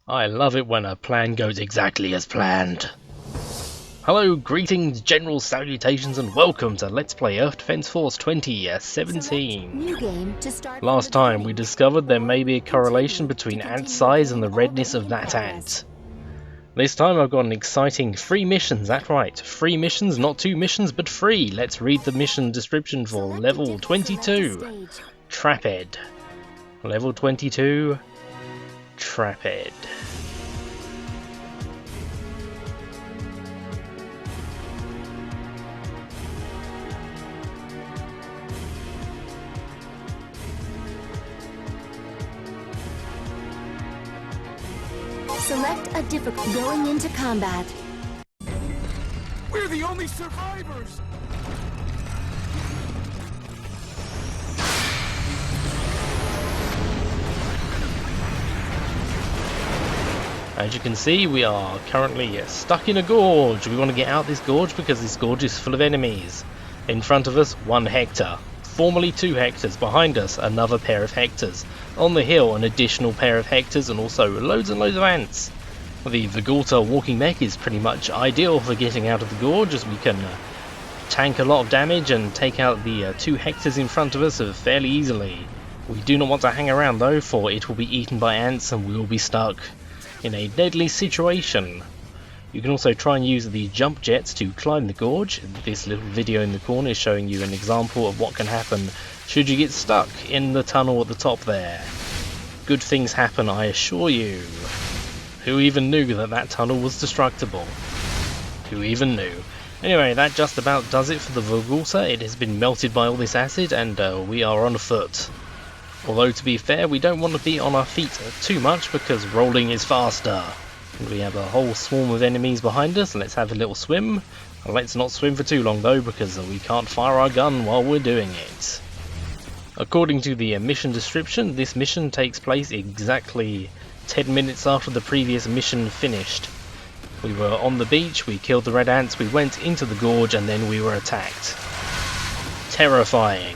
I love it when a plan goes exactly as planned. Hello, greetings, general salutations, and welcome to Let's Play Earth Defense Force 2017. Last time we discovered there may be a correlation between ant size and the redness of that ant. This time I've got an exciting 3 missions, that's right, 3 missions, not 2 missions, but 3. Let's read the mission description for level 22, Traphead. Level 22, Traphead. Select a difficult going into combat. We're the only survivors! As you can see, we are currently stuck in a gorge. We want to get out this gorge because this gorge is full of enemies. In front of us, 1 Hector. Formerly 2 Hectors. Behind us, another pair of Hectors. On the hill, an additional pair of Hectors, and also loads and loads of ants. The Vegulta walking mech is pretty much ideal for getting out of the gorge, as we can tank a lot of damage and take out the 2 Hectors in front of us fairly easily. We do not want to hang around though, for it will be eaten by ants and we will be stuck in a deadly situation. You can also try and use the jump jets to climb the gorge. This little video in the corner is showing you an example of what can happen should you get stuck in the tunnel at the top there. Good things happen, I assure you. Who even knew that that tunnel was destructible? Who even knew? Anyway, that just about does it for the Vegulta. It has been melted by all this acid and we are on foot. Although to be fair, we don't want to be on our feet too much because rolling is faster. And we have a whole swarm of enemies behind us. Let's have a little swim. Let's not swim for too long though, because we can't fire our gun while we're doing it. According to the mission description, this mission takes place exactly 10 minutes after the previous mission finished. We were on the beach, we killed the red ants, we went into the gorge, and then we were attacked. Terrifying.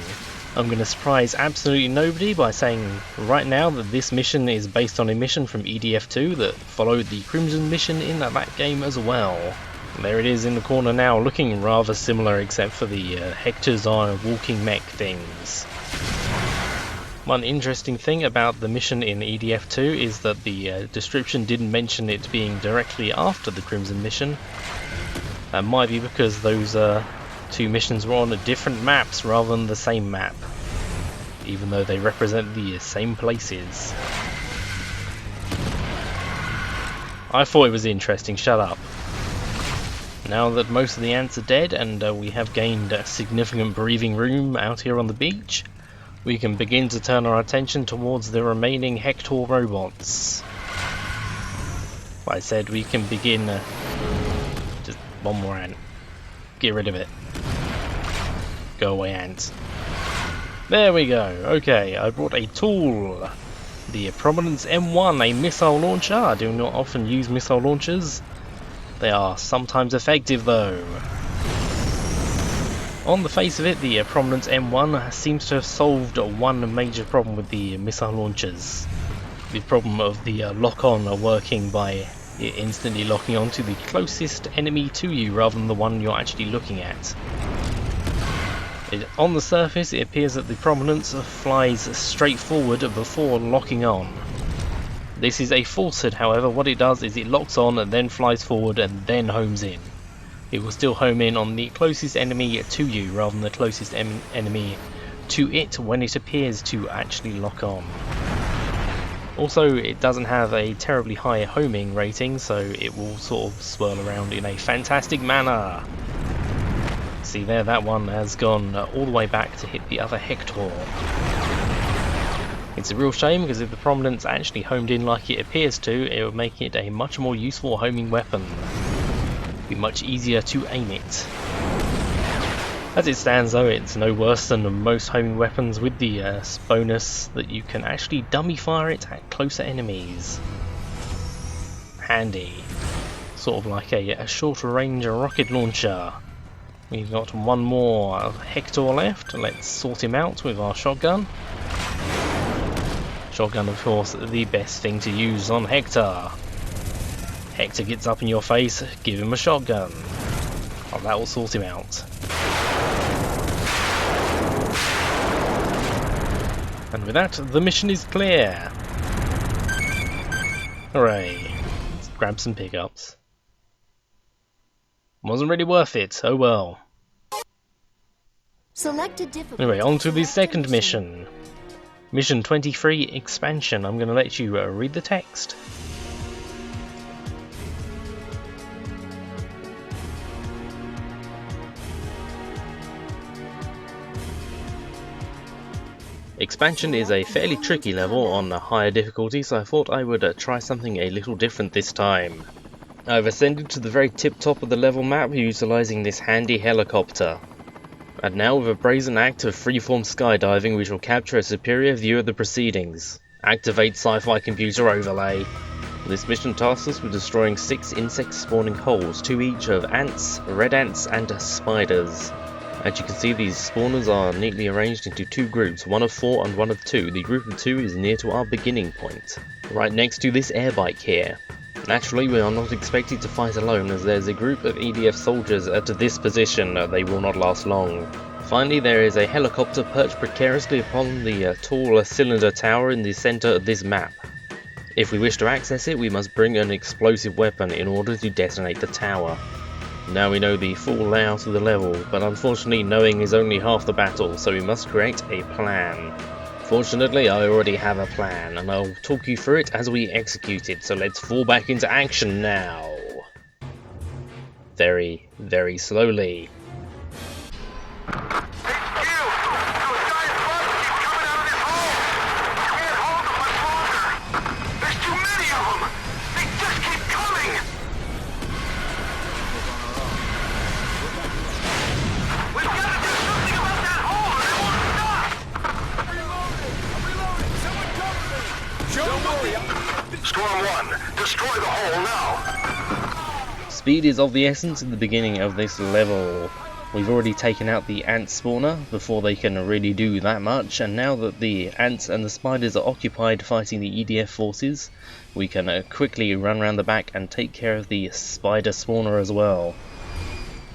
I'm going to surprise absolutely nobody by saying right now that this mission is based on a mission from EDF2 that followed the Crimson mission in that game as well. There it is in the corner now, looking rather similar except for the Hectors are walking mech things. One interesting thing about the mission in EDF2 is that the description didn't mention it being directly after the Crimson mission. That might be because those 2 missions were on different maps rather than the same map, even though they represent the same places. I thought it was interesting, shut up. Now that most of the ants are dead and we have gained significant breathing room out here on the beach, we can begin to turn our attention towards the remaining Hector robots. Like I said, we can begin just 1 more ant. Get rid of it. Go away, ant. There we go. Okay, I brought a tool. The Prominence M1, a missile launcher. I do not often use missile launchers. They are sometimes effective though. On the face of it, the Prominence M1 seems to have solved 1 major problem with the missile launchers. The problem of the lock-on working by it instantly locking on to the closest enemy to you rather than the one you're actually looking at. On the surface, it appears that the Prominence flies straight forward before locking on. This is a falsehood, however. What it does is it locks on and then flies forward and then homes in. It will still home in on the closest enemy to you rather than the closest enemy to it when it appears to actually lock on. Also, it doesn't have a terribly high homing rating, so it will sort of swirl around in a fantastic manner. See there, that one has gone all the way back to hit the other Hector. It's a real shame because if the Prominence actually homed in like it appears to, it would make it a much more useful homing weapon. Be much easier to aim it. As it stands though, it's no worse than most homing weapons with the bonus that you can actually dummy fire it at closer enemies. Handy. Sort of like a shorter range rocket launcher. We've got 1 more Hector left. Let's sort him out with our shotgun. Shotgun, of course, the best thing to use on Hector. Hector gets up in your face, give him a shotgun. Oh, that will sort him out. And with that, the mission is clear. Hooray. Let's grab some pickups. Wasn't really worth it, oh well. Select a difficulty. Anyway, on to the second mission. Mission 23, Expansion. I'm going to let you read the text. Expansion is a fairly tricky level on a higher difficulty, so I thought I would try something a little different this time. I've ascended to the very tip top of the level map utilising this handy helicopter. And now with a brazen act of freeform skydiving we shall capture a superior view of the proceedings. Activate sci-fi computer overlay. This mission tasks us with destroying 6 insect spawning holes, 2 each of ants, red ants and spiders. As you can see, these spawners are neatly arranged into 2 groups, one of 4 and one of 2. The group of 2 is near to our beginning point, right next to this air bike here. Naturally, we are not expected to fight alone, as there's a group of EDF soldiers at this position. They will not last long. Finally, there is a helicopter perched precariously upon the tall cylinder tower in the centre of this map. If we wish to access it, we must bring an explosive weapon in order to detonate the tower. Now we know the full layout of the level, but unfortunately knowing is only half the battle, so we must create a plan. Fortunately, I already have a plan, and I'll talk you through it as we execute it, so let's fall back into action now. Very, very slowly. Storm 1, destroy the hole now! Speed is of the essence at the beginning of this level. We've already taken out the ant spawner before they can really do that much, and now that the ants and the spiders are occupied fighting the EDF forces, we can quickly run around the back and take care of the spider spawner as well.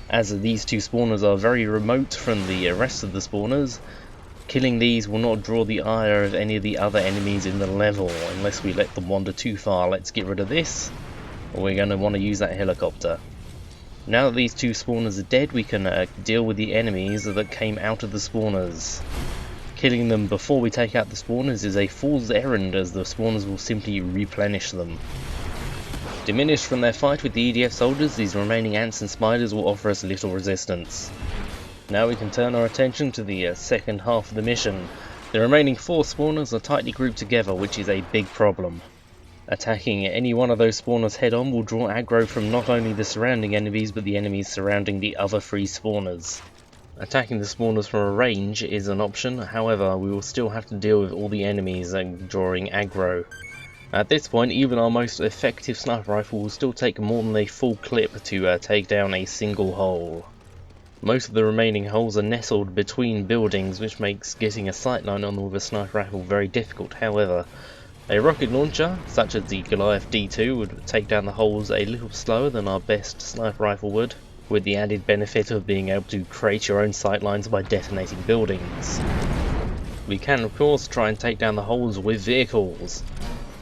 As these 2 spawners are very remote from the rest of the spawners, killing these will not draw the ire of any of the other enemies in the level unless we let them wander too far. Let's get rid of this. We're going to want to use that helicopter. Now that these 2 spawners are dead, we can deal with the enemies that came out of the spawners. Killing them before we take out the spawners is a fool's errand, as the spawners will simply replenish them. Diminished from their fight with the EDF soldiers, these remaining ants and spiders will offer us little resistance. Now we can turn our attention to the second half of the mission. The remaining 4 spawners are tightly grouped together, which is a big problem. Attacking any one of those spawners head on will draw aggro from not only the surrounding enemies but the enemies surrounding the other 3 spawners. Attacking the spawners from a range is an option, however we will still have to deal with all the enemies drawing aggro. At this point, even our most effective sniper rifle will still take more than a full clip to take down a single hole. Most of the remaining holes are nestled between buildings, which makes getting a sightline on them with a sniper rifle very difficult. However, a rocket launcher, such as the Goliath D2, would take down the holes a little slower than our best sniper rifle would, with the added benefit of being able to create your own sightlines by detonating buildings. We can of course try and take down the holes with vehicles.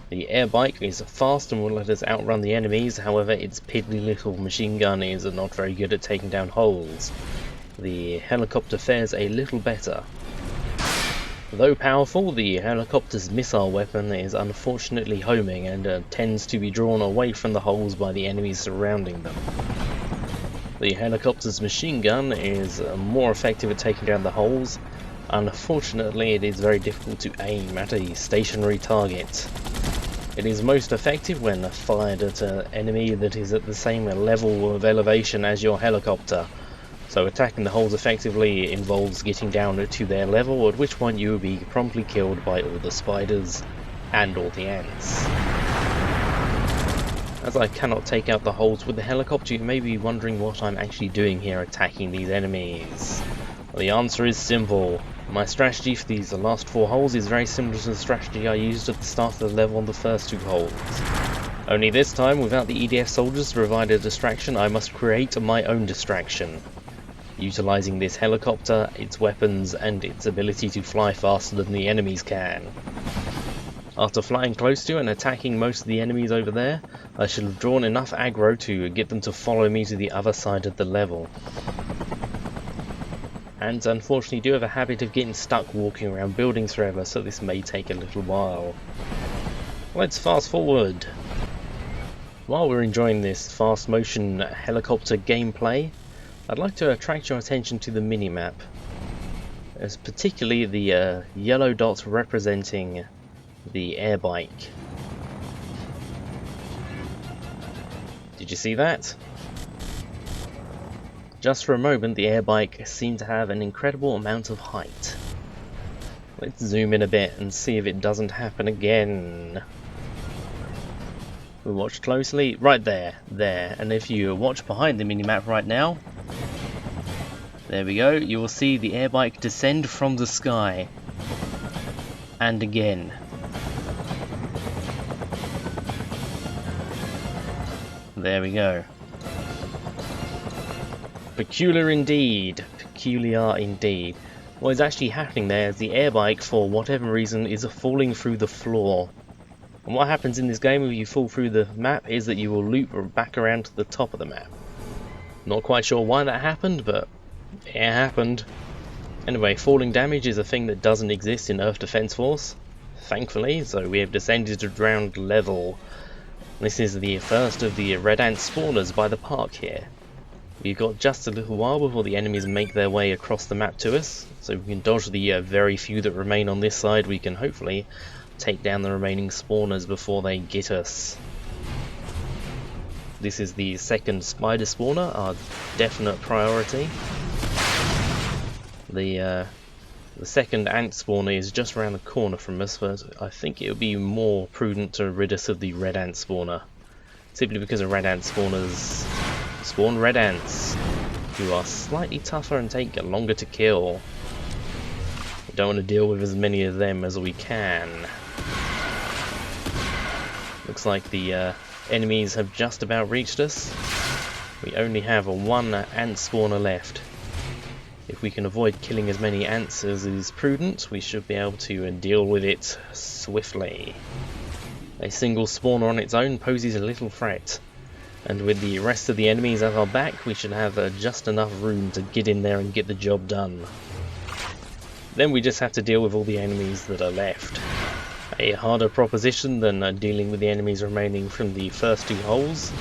The air bike is fast and will let us outrun the enemies, however its piddly little machine gun is not very good at taking down holes. The helicopter fares a little better. Though powerful, the helicopter's missile weapon is unfortunately homing and tends to be drawn away from the holes by the enemies surrounding them. The helicopter's machine gun is more effective at taking down the holes. Unfortunately, it is very difficult to aim at a stationary target. It is most effective when fired at an enemy that is at the same level of elevation as your helicopter. So attacking the holes effectively involves getting down to their level, at which point you will be promptly killed by all the spiders and all the ants. As I cannot take out the holes with the helicopter, you may be wondering what I'm actually doing here attacking these enemies. Well, the answer is simple. My strategy for these last 4 holes is very similar to the strategy I used at the start of the level on the first 2 holes. Only this time, without the EDF soldiers to provide a distraction, I must create my own distraction, utilising this helicopter, its weapons, and its ability to fly faster than the enemies can. After flying close to and attacking most of the enemies over there, I should have drawn enough aggro to get them to follow me to the other side of the level. And unfortunately do have a habit of getting stuck walking around buildings forever, so this may take a little while. Let's fast forward. While we're enjoying this fast motion helicopter gameplay, I'd like to attract your attention to the minimap, as particularly the yellow dots representing the air bike. Did you see that? Just for a moment, the air bike seemed to have an incredible amount of height. Let's zoom in a bit and see if it doesn't happen again. We watch closely, right there, and if you watch behind the minimap right now, there we go, you will see the air bike descend from the sky. And again. There we go. Peculiar indeed. Peculiar indeed. What is actually happening there is the air bike, for whatever reason, is falling through the floor. And what happens in this game if you fall through the map is that you will loop back around to the top of the map. Not quite sure why that happened, but it happened. Anyway, falling damage is a thing that doesn't exist in Earth Defense Force, thankfully, so we have descended to ground level. This is the first of the red ant spawners by the park here. We've got just a little while before the enemies make their way across the map to us, so we can dodge the very few that remain on this side. We can hopefully take down the remaining spawners before they get us. This is the second spider spawner, our definite priority. The second ant spawner is just around the corner from us, but I think it would be more prudent to rid us of the red ant spawner, simply because the red ant spawners spawn red ants, who are slightly tougher and take longer to kill. We don't want to deal with as many of them as we can. Looks like the enemies have just about reached us. We only have one ant spawner left. If we can avoid killing as many ants as is prudent, we should be able to deal with it swiftly. A single spawner on its own poses a little threat, and with the rest of the enemies at our back, we should have just enough room to get in there and get the job done. Then we just have to deal with all the enemies that are left. A harder proposition than dealing with the enemies remaining from the first 2 holes,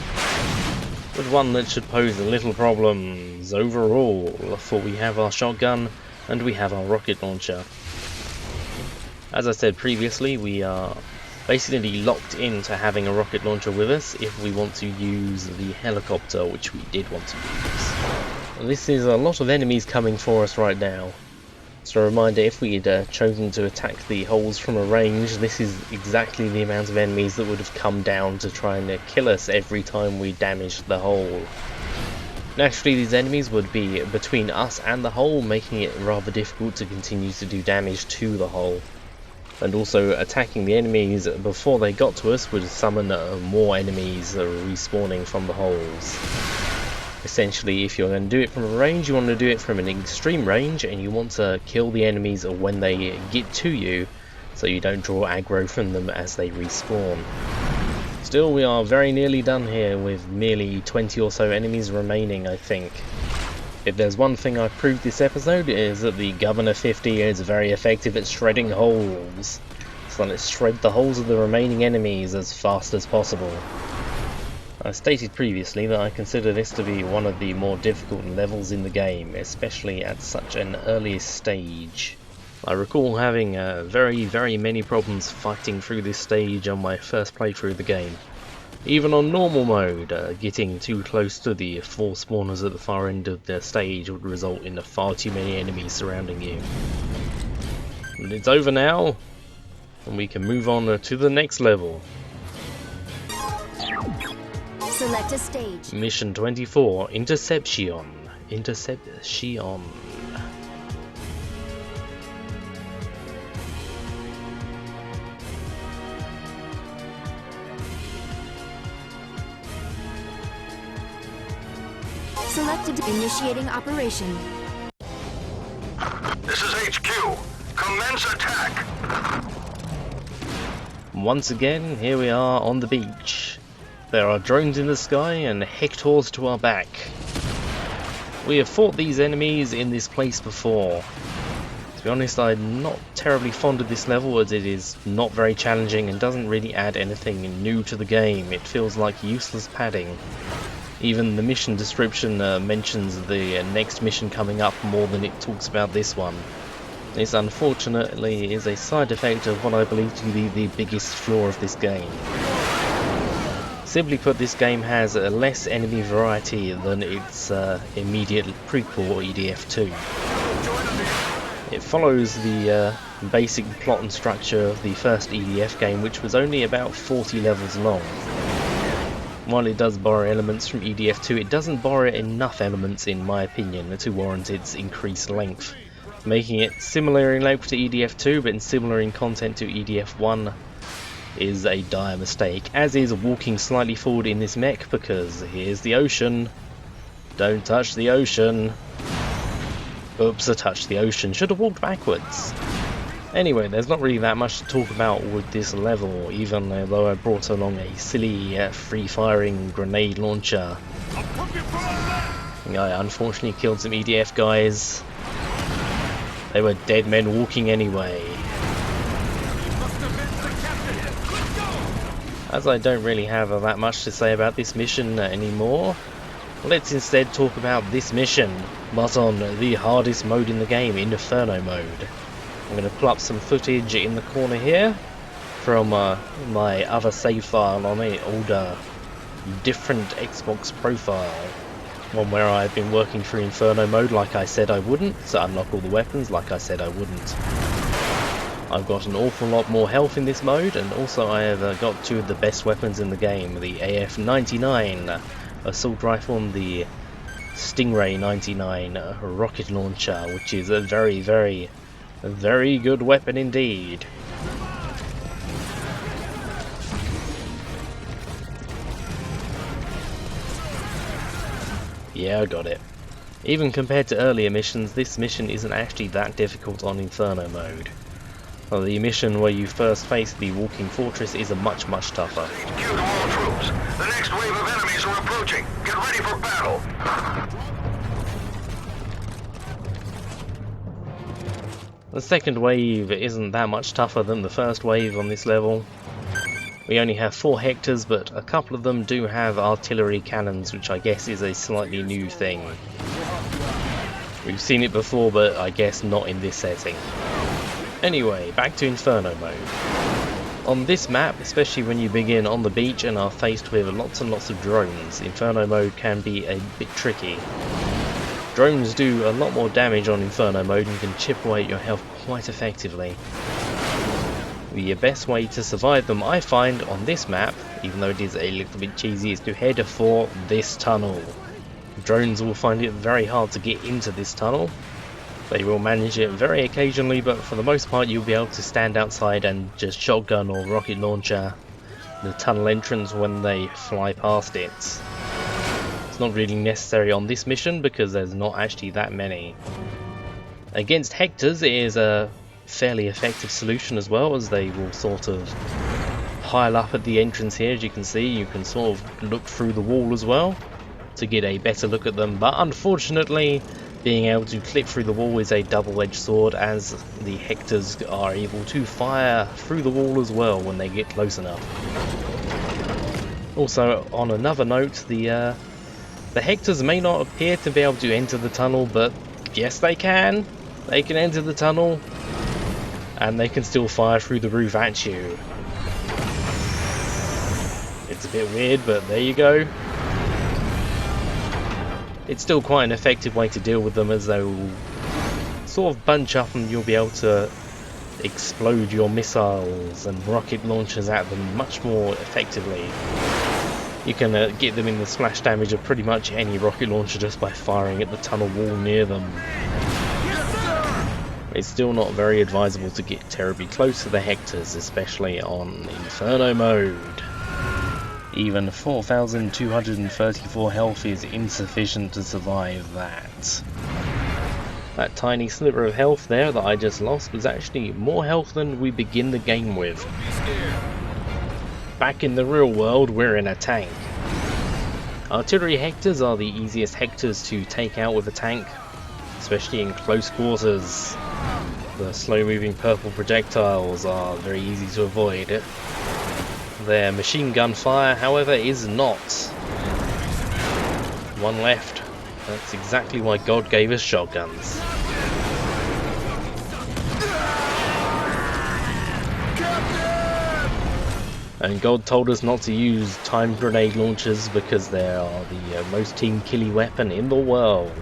but one that should pose little problems overall, for we have our shotgun and we have our rocket launcher. As I said previously, we are basically locked into having a rocket launcher with us if we want to use the helicopter, which we did want to use. This is a lot of enemies coming for us right now. So a reminder, if we had chosen to attack the holes from a range, this is exactly the amount of enemies that would have come down to try and kill us every time we damaged the hole. Naturally, these enemies would be between us and the hole, making it rather difficult to continue to do damage to the hole. And also, attacking the enemies before they got to us would summon more enemies respawning from the holes. Essentially, if you're going to do it from a range, you want to do it from an extreme range, and you want to kill the enemies when they get to you, so you don't draw aggro from them as they respawn. Still, we are very nearly done here, with merely 20 or so enemies remaining, I think. If there's one thing I've proved this episode, it is that the Governor 50 is very effective at shredding holes. So let's shred the holes of the remaining enemies as fast as possible. I stated previously that I consider this to be one of the more difficult levels in the game, especially at such an early stage. I recall having very many problems fighting through this stage on my first playthrough of the game. Even on normal mode, getting too close to the 4 spawners at the far end of the stage would result in far too many enemies surrounding you. And it's over now, and we can move on to the next level. Select a stage. Mission 24, Interception. Interception. Selected. Initiating operation. This is HQ. Commence attack. Once again, here we are on the beach. There are drones in the sky and Hectors to our back. We have fought these enemies in this place before. To be honest, I'm not terribly fond of this level as it is not very challenging and doesn't really add anything new to the game. It feels like useless padding. Even the mission description mentions the next mission coming up more than it talks about this one. This unfortunately is a side effect of what I believe to be the biggest flaw of this game. Simply put, this game has less enemy variety than its immediate prequel EDF2. It follows the basic plot and structure of the first EDF game, which was only about 40 levels long. While it does borrow elements from EDF2, it doesn't borrow enough elements, in my opinion, to warrant its increased length. Making it similar in length to EDF2 but similar in content to EDF1 is a dire mistake, as is walking slightly forward in this mech, because here's the ocean. Don't touch the ocean. Oops, I touched the ocean. Should have walked backwards. Anyway, there's not really that much to talk about with this level, even though I brought along a silly free-firing grenade launcher. I unfortunately killed some EDF guys. They were dead men walking anyway. As I don't really have that much to say about this mission anymore, let's instead talk about this mission, but on the hardest mode in the game, Inferno mode. I'm going to pull up some footage in the corner here from my other save file on an older, different Xbox profile. One where I've been working through Inferno mode like I said I wouldn't, to unlock all the weapons like I said I wouldn't. I've got an awful lot more health in this mode, and also I have got two of the best weapons in the game, the AF-99 assault rifle and the Stingray 99 rocket launcher, which is a very, very, very good weapon indeed. Yeah, I got it. Even compared to earlier missions, this mission isn't actually that difficult on Inferno mode. Well, the mission where you first face the walking fortress is a much tougher. HQ to all troops. The next wave of enemies are approaching. Get ready for battle. The second wave isn't that much tougher than the first wave on this level. We only have 4 Hectors, but a couple of them do have artillery cannons, which I guess is a slightly new thing. We've seen it before, but I guess not in this setting. Anyway, back to Inferno mode. On this map, especially when you begin on the beach and are faced with lots and lots of drones, Inferno mode can be a bit tricky. Drones do a lot more damage on Inferno mode and can chip away at your health quite effectively. The best way to survive them, I find, on this map, even though it is a little bit cheesy, is to head for this tunnel. Drones will find it very hard to get into this tunnel. They will manage it very occasionally, but for the most part you'll be able to stand outside and just shotgun or rocket launcher the tunnel entrance when they fly past it. It's not really necessary on this mission because there's not actually that many. Against Hectors it is a fairly effective solution as well, as they will sort of pile up at the entrance here. As you can see, you can sort of look through the wall as well to get a better look at them, but unfortunately being able to clip through the wall is a double-edged sword, as the Hectors are able to fire through the wall as well when they get close enough. Also, on another note, the Hectors may not appear to be able to enter the tunnel, but yes they can. They can enter the tunnel and they can still fire through the roof at you. It's a bit weird, but there you go. It's still quite an effective way to deal with them, as they will sort of bunch up and you'll be able to explode your missiles and rocket launchers at them much more effectively. You can get them in the splash damage of pretty much any rocket launcher just by firing at the tunnel wall near them. It's still not very advisable to get terribly close to the Hectors, especially on Inferno mode. Even 4,234 health is insufficient to survive that. That tiny sliver of health there that I just lost was actually more health than we begin the game with. Back in the real world, we're in a tank. Artillery Hectors are the easiest Hectors to take out with a tank, especially in close quarters. The slow-moving purple projectiles are very easy to avoid. Their machine gun fire, however, is not. One left. That's exactly why God gave us shotguns. And God told us not to use timed grenade launchers because they are the most team-killy weapon in the world.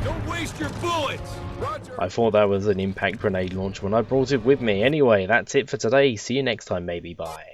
Don't waste your bullets! Roger. I thought that was an impact grenade launcher when I brought it with me. Anyway, that's it for today. See you next time, maybe. Bye.